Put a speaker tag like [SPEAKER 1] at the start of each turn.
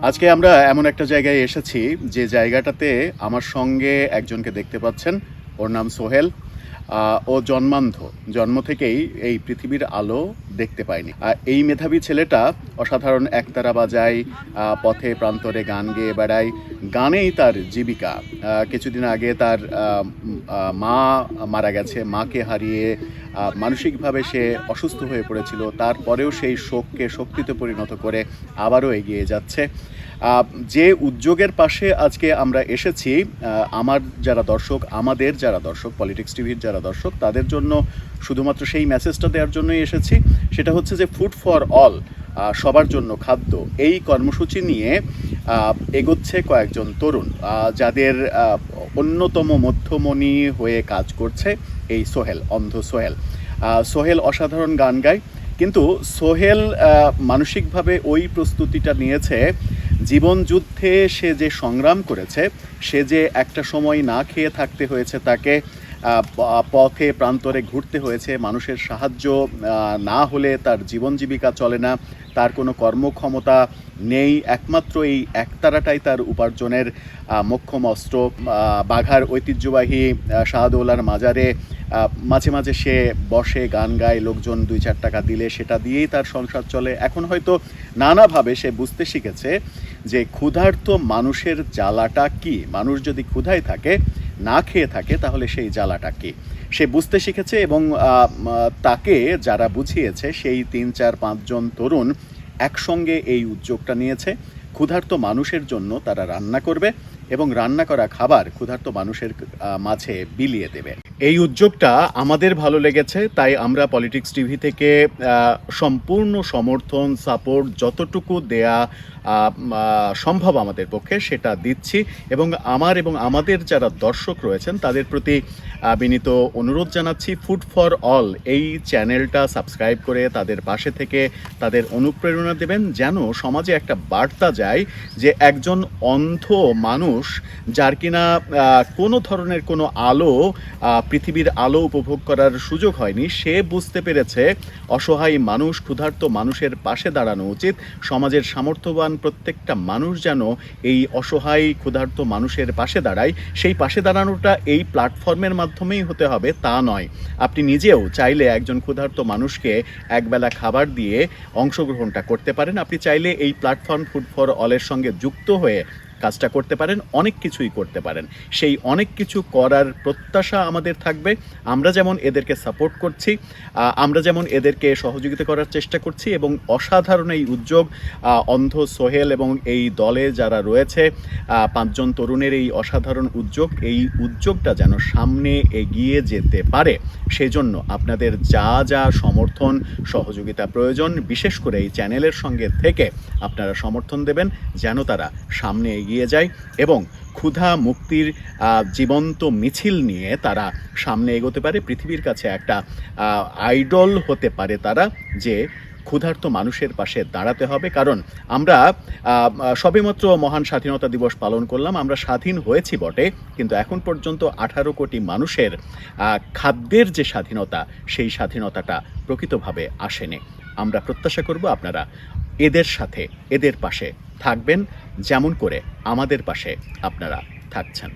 [SPEAKER 1] আজকে আমরা এমন একটা জায়গায় এসেছি যে জায়গাটাতে আমার সঙ্গে একজনকে দেখতে পাচ্ছেন। ওর নাম সোহেল। ও জন্মান্ধ, জন্ম থেকেই এই পৃথিবীর আলো দেখতে পায়নি। এই মেধাবী ছেলেটা অসাধারণ একতারা বাজায়, পথে প্রান্তরে গান গেয়ে বেড়ায়, গানেই তার জীবিকা। কিছুদিন আগে তার মা মারা গেছে, মাকে হারিয়ে মানসিকভাবে সে অসুস্থ হয়ে পড়েছিল। তারপরেও সেই শোককে শক্তিতে পরিণত করে আবারও এগিয়ে যাচ্ছে। যে উদ্যোগের পাশে আজকে আমরা এসেছি, আমাদের যারা দর্শক, পলিটিক্স টিভির যারা দর্শক, তাদের জন্য শুধুমাত্র সেই মেসেজটা দেওয়ার জন্যই এসেছি। সেটা হচ্ছে যে ফুড ফর অল, সবার জন্য খাদ্য, এই কর্মসূচি নিয়ে এগোচ্ছে কয়েকজন তরুণ, যাদের অন্যতম মধ্যমণি হয়ে কাজ করছে এই সোহেল, অন্ধ সোহেল। সোহেল অসাধারণ গান গায়, কিন্তু সোহেল মানসিকভাবে ওই প্রস্তুতিটা নিয়েছে। জীবন যুদ্ধে সে যে সংগ্রাম করেছে, সে যে একটা সময় না খেয়ে থাকতে হয়েছে তাকে, পথে প্রান্তরে ঘুরতে হয়েছে, মানুষের সাহায্য না হলে তার জীবন জীবিকা চলে না, তার কোনো কর্মক্ষমতা নেই, একমাত্র এই একতারাটাই তার উপার্জনের মোক্ষম অস্ত্র। বাঘার ঐতিহ্যবাহী শাহদৌলার মাজারে মাঝে মাঝে সে বসে গান গায়, লোকজন 2-4 টাকা দিলে সেটা দিয়েই তার সংসার চলে। এখন হয়তো নানাভাবে সে বুঝতে শিখেছে যে ক্ষুধার্ত মানুষের জ্বালাটা কি। মানুষ যদি ক্ষুধায় থাকে, না খেয়ে থাকে, তাহলে সেই জ্বালাটা কি সে বুঝতে শিখেছে। এবং তাকে যারা বুঝিয়েছে, সেই 3-4-5 জন তরুণ একসঙ্গে এই উদ্যোগটা নিয়েছে। ক্ষুধার্ত মানুষের জন্য তারা রান্না করবে এবং রান্না করা খাবার ক্ষুধার্ত মানুষের মাঝে বিলিয়ে দেবে। এই উদ্যোগটা আমাদের ভালো লেগেছে, তাই আমরা পলিটিক্স টিভি থেকে সম্পূর্ণ সমর্থন, সাপোর্ট যতটুকু দেয়া সম্ভব আমাদের পক্ষে সেটা দিচ্ছি। এবং আমাদের যারা দর্শক রয়েছেন তাদের প্রতি বিনীত অনুরোধ জানাচ্ছি, ফুড ফর অল এই চ্যানেলটা সাবস্ক্রাইব করে তাদের পাশে থেকে তাদের অনুপ্রেরণা দেবেন, যেন সমাজে একটা বার্তা যায় যে একজন অন্ধ মানুষ, যার কিনা কোনো ধরনের কোনো আলো, পৃথিবীর আলো উপভোগ করার সুযোগ হয়নি, সে বুঝতে পেরেছে অসহায় মানুষ, ক্ষুধার্ত মানুষের পাশে দাঁড়ানো উচিত। সমাজের সামর্থ্যবান প্রত্যেকটা মানুষ যেন এই অসহায় ক্ষুধার্ত মানুষের পাশে দাঁড়ায়। সেই পাশে দাঁড়ানোটা এই প্ল্যাটফর্মের মাধ্যমেই হতে হবে তা নয়। আপনি নিজেও চাইলে একজন ক্ষুধার্ত মানুষকে একবেলা খাবার দিয়ে অংশগ্রহণটা করতে পারেন। আপনি চাইলে এই প্ল্যাটফর্ম ফুড ফর অলের সঙ্গে যুক্ত হয়ে কাজটা করতে পারেন, অনেক কিছুই করতে পারেন। সেই অনেক কিছু করার প্রত্যাশা আমাদের থাকবে। আমরা যেমন এদেরকে সাপোর্ট করছি, আমরা যেমন এদেরকে সহযোগিতা করার চেষ্টা করছি, এবং অসাধারণ এই উদ্যোগ, অন্ধ সোহেল এবং এই দলে যারা রয়েছে 5 জন তরুণের এই অসাধারণ উদ্যোগ, এই উদ্যোগটা যেন সামনে এগিয়ে যেতে পারে, সেজন্য আপনাদের যা যা সমর্থন সহযোগিতা প্রয়োজন, বিশেষ করে এই চ্যানেলের সঙ্গে থেকে আপনারা সমর্থন দেবেন, যেন তারা সামনে এগিয়ে যায় এবং ক্ষুধা মুক্তির জীবন্ত মিছিল নিয়ে তারা সামনে এগোতে পারে। পৃথিবীর কাছে একটা আইডল হতে পারে তারা, যে ক্ষুধার্ত মানুষের পাশে দাঁড়াতে হবে। কারণ আমরা সবেমাত্র মহান স্বাধীনতা দিবস পালন করলাম, আমরা স্বাধীন হয়েছি বটে, কিন্তু এখন পর্যন্ত 18 কোটি মানুষের খাদ্যের যে স্বাধীনতা, সেই স্বাধীনতাটা প্রকৃতভাবে আসেনি। আমরা প্রত্যাশা করব আপনারা এদের সাথে, এদের পাশে থাকবেন, যেমন করে আমাদের পাশে আপনারা থাকছেন।